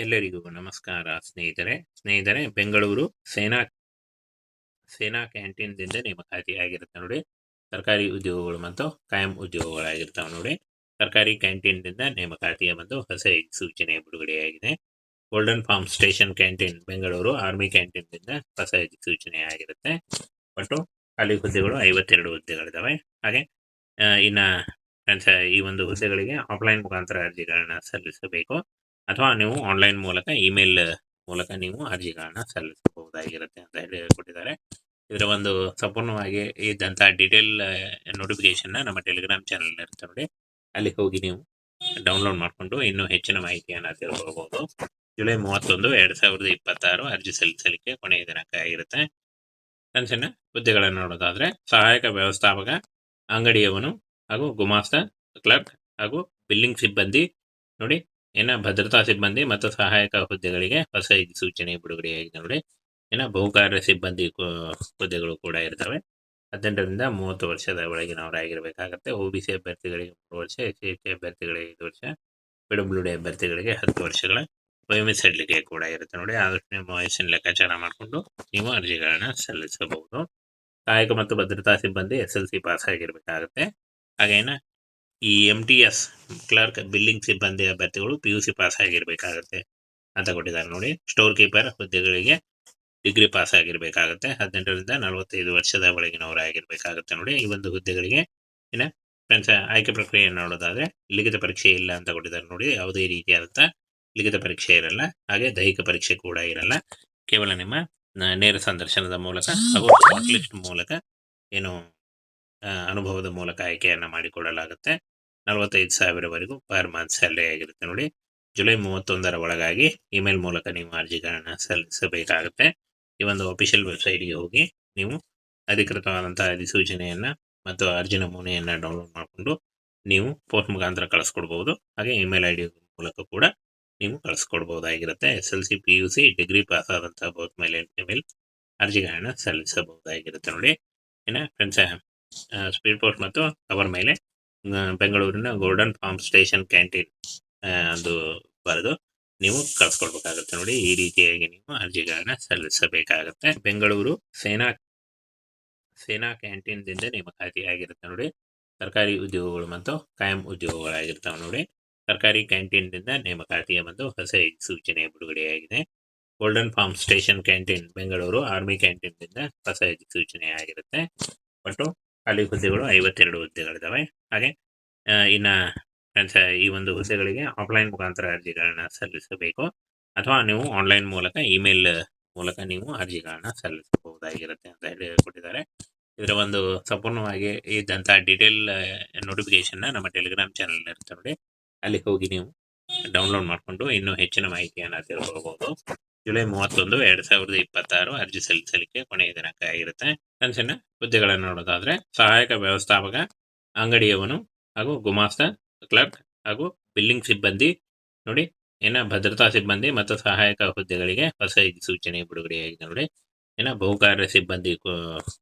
ಎಲ್ಲರಿಗೂ ನಮಸ್ಕಾರ ಸ್ನೇಹಿತರೆ ಬೆಂಗಳೂರು ಸೇನಾ ಸೇನಾ ಕ್ಯಾಂಟೀನ್ದಿಂದ ನೇಮಕಾತಿಯಾಗಿರುತ್ತೆ ನೋಡಿ. ಸರ್ಕಾರಿ ಉದ್ಯೋಗಗಳು ಮತ್ತು ಕಾಯಂ ಉದ್ಯೋಗಗಳಾಗಿರ್ತಾವೆ ನೋಡಿ. ಸರ್ಕಾರಿ ಕ್ಯಾಂಟೀನ್ದಿಂದ ನೇಮಕಾತಿಯ ಒಂದು ಹೊಸ ಸೂಚನೆ ಬಿಡುಗಡೆಯಾಗಿದೆ. Golden farm station canteen Bengaluru army ಕ್ಯಾಂಟೀನ್ದಿಂದ ಹೊಸ ಸೂಚನೆ ಆಗಿರುತ್ತೆ. ಒಟ್ಟು ಖಾಲಿ ಹುದ್ದೆಗಳು 52 ಹುದ್ದೆಗಳಿದ್ದಾವೆ. ಹಾಗೆ ಇನ್ನು ಫ್ರೆಂಡ್ಸ್, ಈ ಒಂದು ಹುದ್ದೆಗಳಿಗೆ ಆಫ್ಲೈನ್ ಮುಖಾಂತರ ಅರ್ಜಿಗಳನ್ನ ಸಲ್ಲಿಸಬೇಕು ಅಥವಾ ನೀವು ಆನ್ಲೈನ್ ಮೂಲಕ ಇಮೇಲ್ ಮೂಲಕ ನೀವು ಅರ್ಜಿಗಳನ್ನ ಸಲ್ಲಿಸಬಹುದಾಗಿರುತ್ತೆ ಅಂತ ಹೇಳಿ ಕೊಟ್ಟಿದ್ದಾರೆ. ಇದರ ಒಂದು ಸಂಪೂರ್ಣವಾಗಿ ಇದ್ದಂಥ ಡೀಟೇಲ್ ನೋಟಿಫಿಕೇಶನ್ನ ನಮ್ಮ ಟೆಲಿಗ್ರಾಮ್ ಚಾನಲ್ ಇರುತ್ತೆ ನೋಡಿ, ಅಲ್ಲಿ ಹೋಗಿ ನೀವು ಡೌನ್ಲೋಡ್ ಮಾಡಿಕೊಂಡು ಇನ್ನೂ ಹೆಚ್ಚಿನ ಮಾಹಿತಿಯನ್ನು ತಿಳ್ಕೊಳ್ಬಹುದು. ಜುಲೈ 31, 2026 ಅರ್ಜಿ ಸಲ್ಲಿಸಲಿಕ್ಕೆ ಕೊನೆಯ ದಿನಾಂಕ ಆಗಿರುತ್ತೆ. ಫ್ರೆಂಡ್ಸ್, ಹುದ್ದೆಗಳನ್ನು ನೋಡೋದಾದ್ರೆ ಸಹಾಯಕ ವ್ಯವಸ್ಥಾಪಕ, ಅಂಗಡಿಯವನು ಹಾಗೂ ಗುಮಾಸ್ತ, ಕ್ಲರ್ಕ್ ಹಾಗೂ ಬಿಲ್ಲಿಂಗ್ ಸಿಬ್ಬಂದಿ ನೋಡಿ. ಭದ್ರತಾ ಸಿಬ್ಬಂದಿ ಮತ್ತು ಸಹಾಯಕ ಹುದ್ದೆಗಳಿಗೆ ಹೊಸ ಸೂಚನೆ ಬಿಡುಗಡೆಯಾಗಿದೆ ನೋಡಿ. ಬಹುಕಾರ್ಯ ಸಿಬ್ಬಂದಿ ಹುದ್ದೆಗಳು ಕೂಡ ಇರ್ತವೆ. 18ರಿಂದ 30 ವರ್ಷದ ಒಳಗಿನವರಾಗಿರಬೇಕಾಗತ್ತೆ. OBC ಅಭ್ಯರ್ಥಿಗಳಿಗೆ 3 ವರ್ಷ, SC ಅಭ್ಯರ್ಥಿಗಳಿಗೆ 5 ವರ್ಷ, PWD ಅಭ್ಯರ್ಥಿಗಳಿಗೆ 10 ವರ್ಷಗಳ ವಯೋಮಿತಿ ಸಡಿಲಿಕೆ ಕೂಡ ಇರುತ್ತೆ ನೋಡಿ. ಆದಷ್ಟು ನಿಮ್ಮ ವಯಸ್ಸಿನ ಲೆಕ್ಕಾಚಾರ ಮಾಡಿಕೊಂಡು ನೀವು ಅರ್ಜಿಗಳನ್ನ ಸಲ್ಲಿಸಬಹುದು. ಸಹಾಯಕ ಮತ್ತು ಭದ್ರತಾ ಸಿಬ್ಬಂದಿ SLC ಪಾಸ್ ಆಗಿರಬೇಕಾಗತ್ತೆ. ಹಾಗೇನ ಈ MTS ಕ್ಲರ್ಕ್ ಬಿಲ್ಲಿಂಗ್ ಸಿಬ್ಬಂದಿ ಅಭ್ಯರ್ಥಿಗಳು PUC ಪಾಸ್ ಆಗಿರಬೇಕಾಗತ್ತೆ ಅಂತ ಕೊಟ್ಟಿದ್ದಾರೆ ನೋಡಿ. ಸ್ಟೋರ್ ಕೀಪರ್ ಹುದ್ದೆಗಳಿಗೆ ಡಿಗ್ರಿ ಪಾಸ್ ಆಗಿರಬೇಕಾಗತ್ತೆ. 18ರಿಂದ 45 ವರ್ಷದ ಒಳಗಿನವರಾಗಿರ್ಬೇಕಾಗತ್ತೆ ನೋಡಿ. ಈ ಒಂದು ಹುದ್ದೆಗಳಿಗೆ ಫ್ರೆಂಡ್ಸ್, ಆಯ್ಕೆ ಪ್ರಕ್ರಿಯೆಯನ್ನು ನೋಡೋದಾದ್ರೆ ಲಿಖಿತ ಪರೀಕ್ಷೆ ಇಲ್ಲ ಅಂತ ಕೊಟ್ಟಿದ್ದಾರೆ ನೋಡಿ. ಯಾವುದೇ ರೀತಿಯಾದಂಥ ಲಿಖಿತ ಪರೀಕ್ಷೆ ಇರಲ್ಲ, ಹಾಗೆ ದೈಹಿಕ ಪರೀಕ್ಷೆ ಕೂಡ ಇರಲ್ಲ. ಕೇವಲ ನಿಮ್ಮ ನೇರ ಸಂದರ್ಶನದ ಮೂಲಕ ಹಾಗೂ ಶಾರ್ಟ್ ಲಿಸ್ಟ್ ಮೂಲಕ ಅನುಭವದ ಮೂಲಕ ಆಯ್ಕೆಯನ್ನು ಮಾಡಿಕೊಡಲಾಗುತ್ತೆ. 45,000ವರೆಗೂ ಪರ್ ಮಂತ್ ಸ್ಯಾಲರಿ ಆಗಿರುತ್ತೆ ನೋಡಿ. ಜುಲೈ 31ರ ಒಳಗಾಗಿ ಇಮೇಲ್ ಮೂಲಕ ನೀವು ಅರ್ಜಿಗಳನ್ನ ಸಲ್ಲಿಸಬೇಕಾಗುತ್ತೆ. ಈ ಒಂದು ಅಫಿಷಿಯಲ್ ವೆಬ್ಸೈಟ್ಗೆ ಹೋಗಿ ನೀವು ಅಧಿಕೃತವಾದಂತಹ ಅಧಿಸೂಚನೆಯನ್ನ ಮತ್ತು ಅರ್ಜಿ ನಮೂನೆಯನ್ನ ಡೌನ್ಲೋಡ್ ಮಾಡಿಕೊಂಡು ನೀವು ಪೋಸ್ಟ್ ಮುಖಾಂತರ ಕಳಿಸ್ಕೊಡ್ಬಹುದು. ಹಾಗೆ ಇಮೇಲ್ ID ಮೂಲಕ ಕೂಡ ನೀವು ಕಳಿಸ್ಕೊಡ್ಬಹುದಾಗಿರುತ್ತೆ. SLC, PUC, ಡಿಗ್ರಿ ಪಾಸ್ ಆದಂತಹ ಬೋತ್ ಮೇಲೆ ಇಮೇಲ್ ಅರ್ಜಿಗಳನ್ನ ಸಲ್ಲಿಸಬಹುದಾಗಿರುತ್ತೆ ನೋಡಿ. ಫ್ರೆಂಡ್ಸ್, ಸ್ಪೀಡ್ ಪೋಸ್ಟ್ ಮತ್ತು ಕವರ್ ಮೇಲೆ ಬೆಂಗಳೂರಿನ ಗೋಲ್ಡನ್ ಫಾರ್ಮ್ ಸ್ಟೇಷನ್ ಕ್ಯಾಂಟೀನ್ ಅದು ಬರೆದು ನೀವು ಕಳಿಸ್ಕೊಡ್ಬೇಕಾಗುತ್ತೆ ನೋಡಿ. ಈ ರೀತಿಯಾಗಿ ನೀವು ಅರ್ಜಿಗಳನ್ನ ಸಲ್ಲಿಸಬೇಕಾಗುತ್ತೆ. ಬೆಂಗಳೂರು ಸೇನಾ ಕ್ಯಾಂಟೀನ್ದಿಂದ ನೇಮಕಾತಿಯಾಗಿರುತ್ತೆ ನೋಡಿ. ಸರ್ಕಾರಿ ಉದ್ಯೋಗಗಳು ಮತ್ತು ಕಾಯಂ ಉದ್ಯೋಗಗಳಾಗಿರ್ತಾವೆ ನೋಡಿ. ಸರ್ಕಾರಿ ಕ್ಯಾಂಟೀನ್ದಿಂದ ನೇಮಕಾತಿಯ ಒಂದು ಹೊಸ ಸೂಚನೆ ಬಿಡುಗಡೆಯಾಗಿದೆ. Golden farm station canteen Bengaluru army ಕ್ಯಾಂಟೀನ್ದಿಂದ ಹೊಸ ಸೂಚನೆ ಆಗಿರುತ್ತೆ. ಒಟ್ಟು ಖಾಲಿ ಹುದ್ದೆಗಳು 52 ಹುದ್ದೆಗಳಿದ್ದಾವೆ. ಹಾಗೆ ಇನ್ನು ಫ್ರೆಂಡ್ಸ್, ಈ ಒಂದು ಹುದ್ದೆಗಳಿಗೆ ಆಫ್ಲೈನ್ ಮುಖಾಂತರ ಅರ್ಜಿಗಳನ್ನ ಸಲ್ಲಿಸಬೇಕು ಅಥವಾ ನೀವು ಆನ್ಲೈನ್ ಮೂಲಕ ಇಮೇಲ್ ಮೂಲಕ ನೀವು ಅರ್ಜಿಗಳನ್ನ ಸಲ್ಲಿಸಬಹುದಾಗಿರುತ್ತೆ ಅಂತ ಹೇಳಿ ಕೊಟ್ಟಿದ್ದಾರೆ. ಇದರ ಒಂದು ಸಂಪೂರ್ಣವಾಗಿ ಇದ್ದಂಥ ಡೀಟೇಲ್ ನೋಟಿಫಿಕೇಶನ್ನ ನಮ್ಮ ಟೆಲಿಗ್ರಾಮ್ ಚಾನಲ್ ಇರುತ್ತೆ ನೋಡಿ, ಅಲ್ಲಿ ಹೋಗಿ ನೀವು ಡೌನ್ಲೋಡ್ ಮಾಡಿಕೊಂಡು ಇನ್ನೂ ಹೆಚ್ಚಿನ ಮಾಹಿತಿಯನ್ನು ತಿಳ್ಕೊಳ್ಬಹುದು. ಜುಲೈ 31, 2026 ಅರ್ಜಿ ಸಲ್ಲಿಸಲಿಕ್ಕೆ ಕೊನೆಯ ದಿನಾಂಕ ಆಗಿರುತ್ತೆ. ಫ್ರೆಂಡ್ಸ್, ಹುದ್ದೆಗಳನ್ನು ನೋಡೋದಾದ್ರೆ ಸಹಾಯಕ ವ್ಯವಸ್ಥಾಪಕ, ಅಂಗಡಿಯವನು ಹಾಗೂ ಗುಮಾಸ್ತ, ಕ್ಲರ್ಕ್ ಹಾಗೂ ಬಿಲ್ಲಿಂಗ್ ಸಿಬ್ಬಂದಿ ನೋಡಿ. ಭದ್ರತಾ ಸಿಬ್ಬಂದಿ ಮತ್ತು ಸಹಾಯಕ ಹುದ್ದೆಗಳಿಗೆ ಹೊಸ ಸೂಚನೆ ಬಿಡುಗಡೆಯಾಗಿದೆ ನೋಡಿ. ಬಹುಕಾರ್ಯ ಸಿಬ್ಬಂದಿ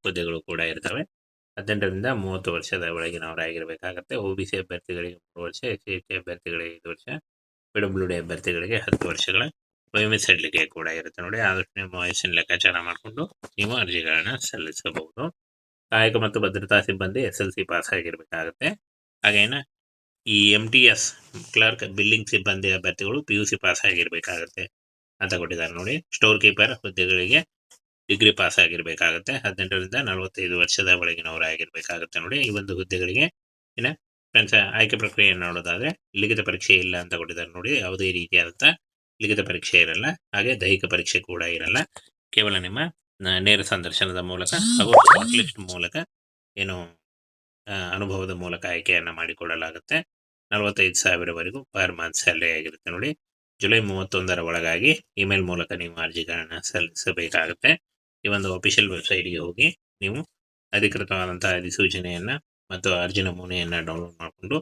ಹುದ್ದೆಗಳು ಕೂಡ ಇರ್ತವೆ. 18ರಿಂದ 30 ವರ್ಷದ ಒಳಗಿನವರಾಗಿರಬೇಕಾಗತ್ತೆ. OBC ಅಭ್ಯರ್ಥಿಗಳಿಗೆ 3 ವರ್ಷ, SC ಅಭ್ಯರ್ಥಿಗಳಿಗೆ 5 ವರ್ಷ, PWD ಅಭ್ಯರ್ಥಿಗಳಿಗೆ 10 ವರ್ಷಗಳ ವಯೋಮಿತಿ ಸಡಿಲಿಕೆ ಕೂಡ ಇರುತ್ತೆ ನೋಡಿ. ಆದಷ್ಟು ನಿಮ್ಮ ವಯಸ್ಸಿನ ಲೆಕ್ಕಾಚಾರ ಮಾಡಿಕೊಂಡು ನೀವು ಅರ್ಜಿಗಳನ್ನ ಸಲ್ಲಿಸಬಹುದು. ಸಹಾಯಕ ಮತ್ತು ಭದ್ರತಾ ಸಿಬ್ಬಂದಿ SLC ಪಾಸ್ ಆಗಿರಬೇಕಾಗತ್ತೆ. ಹಾಗೇನ ಈ MTS ಕ್ಲರ್ಕ್ ಬಿಲ್ಲಿಂಗ್ ಸಿಬ್ಬಂದಿ ಅಭ್ಯರ್ಥಿಗಳು PUC ಪಾಸ್ ಆಗಿರಬೇಕಾಗತ್ತೆ ಅಂತ ಕೊಟ್ಟಿದ್ದಾರೆ ನೋಡಿ. ಸ್ಟೋರ್ ಕೀಪರ್ ಹುದ್ದೆಗಳಿಗೆ ಡಿಗ್ರಿ ಪಾಸ್ ಆಗಿರಬೇಕಾಗತ್ತೆ. 18ರಿಂದ 45 ವರ್ಷದ ಒಳಗಿನವರಾಗಿರ್ಬೇಕಾಗತ್ತೆ ನೋಡಿ. ಈ ಒಂದು ಹುದ್ದೆಗಳಿಗೆ ಫ್ರೆಂಡ್ಸ್, ಆಯ್ಕೆ ಪ್ರಕ್ರಿಯೆಯನ್ನು ನೋಡೋದಾದ್ರೆ ಲಿಖಿತ ಪರೀಕ್ಷೆ ಇಲ್ಲ ಅಂತ ಕೊಟ್ಟಿದ್ದಾರೆ ನೋಡಿ. ಯಾವುದೇ ರೀತಿಯಾದಂಥ ಲಿಖಿತ ಪರೀಕ್ಷೆ ಇರಲ್ಲ, ಹಾಗೆ ದೈಹಿಕ ಪರೀಕ್ಷೆ ಕೂಡ ಇರಲ್ಲ. ಕೇವಲ ನಿಮ್ಮ ನೇರ ಸಂದರ್ಶನದ ಮೂಲಕ ಹಾಗೂ ಶಾರ್ಟ್ ಲಿಸ್ಟ್ ಮೂಲಕ ಅನುಭವದ ಮೂಲಕ ಆಯ್ಕೆಯನ್ನು ಮಾಡಿಕೊಡಲಾಗುತ್ತೆ. 45,000ವರೆಗೂ ಪರ್ ಮಂತ್ ಸ್ಯಾಲರಿ ಆಗಿರುತ್ತೆ ನೋಡಿ. ಜುಲೈ 31ರ ಒಳಗಾಗಿ ಇಮೇಲ್ ಮೂಲಕ ನೀವು ಅರ್ಜಿಗಳನ್ನ ಸಲ್ಲಿಸಬೇಕಾಗುತ್ತೆ. ಈ ಒಂದು ಅಫಿಷಿಯಲ್ ವೆಬ್ಸೈಟ್ಗೆ ಹೋಗಿ ನೀವು ಅಧಿಕೃತವಾದಂತಹ ಅಧಿಸೂಚನೆಯನ್ನ ಮತ್ತು ಅರ್ಜಿ ನಮೂನೆಯನ್ನ ಡೌನ್ಲೋಡ್ ಮಾಡಿಕೊಂಡು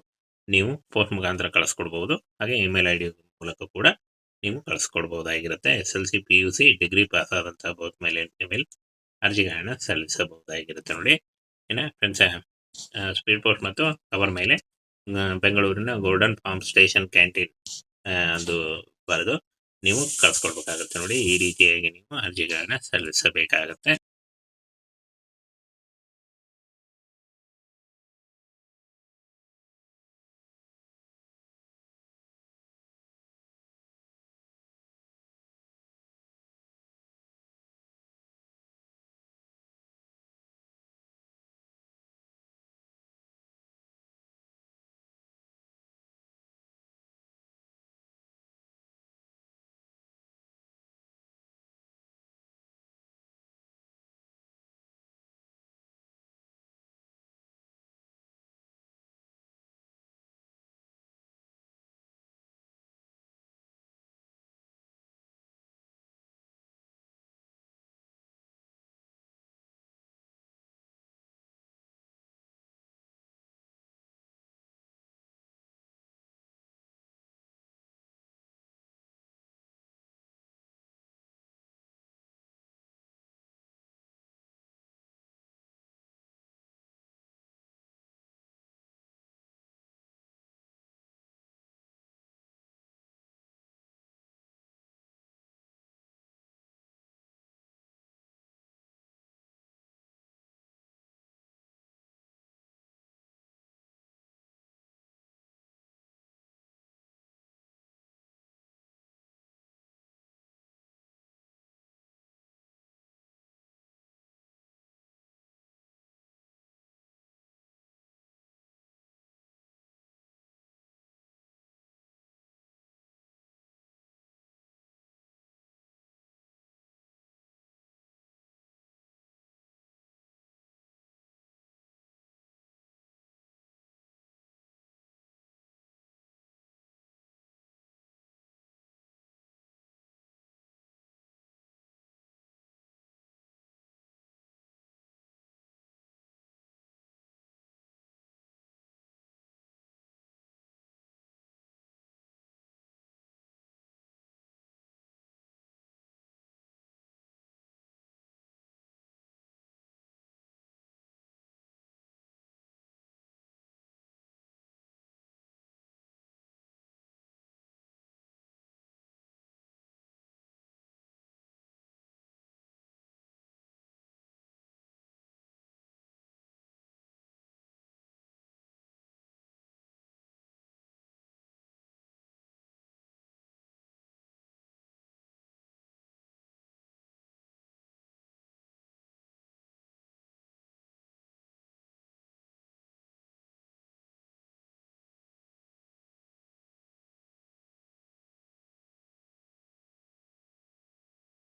ನೀವು ಪೋಸ್ಟ್ ಮುಖಾಂತರ ಕಳಿಸ್ಕೊಡ್ಬಹುದು. ಹಾಗೆ ಇಮೇಲ್ ID ಮೂಲಕ ಕೂಡ ನೀವು ಕಳಿಸ್ಕೊಡ್ಬಹುದಾಗಿರುತ್ತೆ. SLC, PUC, ಡಿಗ್ರಿ ಪಾಸ್ ಆದಂತಹ ಬೋತ್ ಮೇಲೆ ಇಮೇಲ್ ಅರ್ಜಿಗಳನ್ನ ಸಲ್ಲಿಸಬಹುದಾಗಿರುತ್ತೆ ನೋಡಿ. ಫ್ರೆಂಡ್ಸ್, ಸ್ಪೀಡ್ ಪೋಸ್ಟ್ ಮತ್ತು ಕವರ್ ಮೇಲೆ ಬೆಂಗಳೂರಿನ ಗೋಲ್ಡನ್ ಫಾರ್ಮ್ ಸ್ಟೇಷನ್ ಕ್ಯಾಂಟೀನ್ ಅದು ಬರೆದು ನೀವು ಕಳ್ಸ್ಕೊಡ್ಬೇಕಾಗುತ್ತೆ ನೋಡಿ. ಈ ರೀತಿಯಾಗಿ ನೀವು ಅರ್ಜಿಗಳನ್ನ ಸಲ್ಲಿಸಬೇಕಾಗುತ್ತೆ.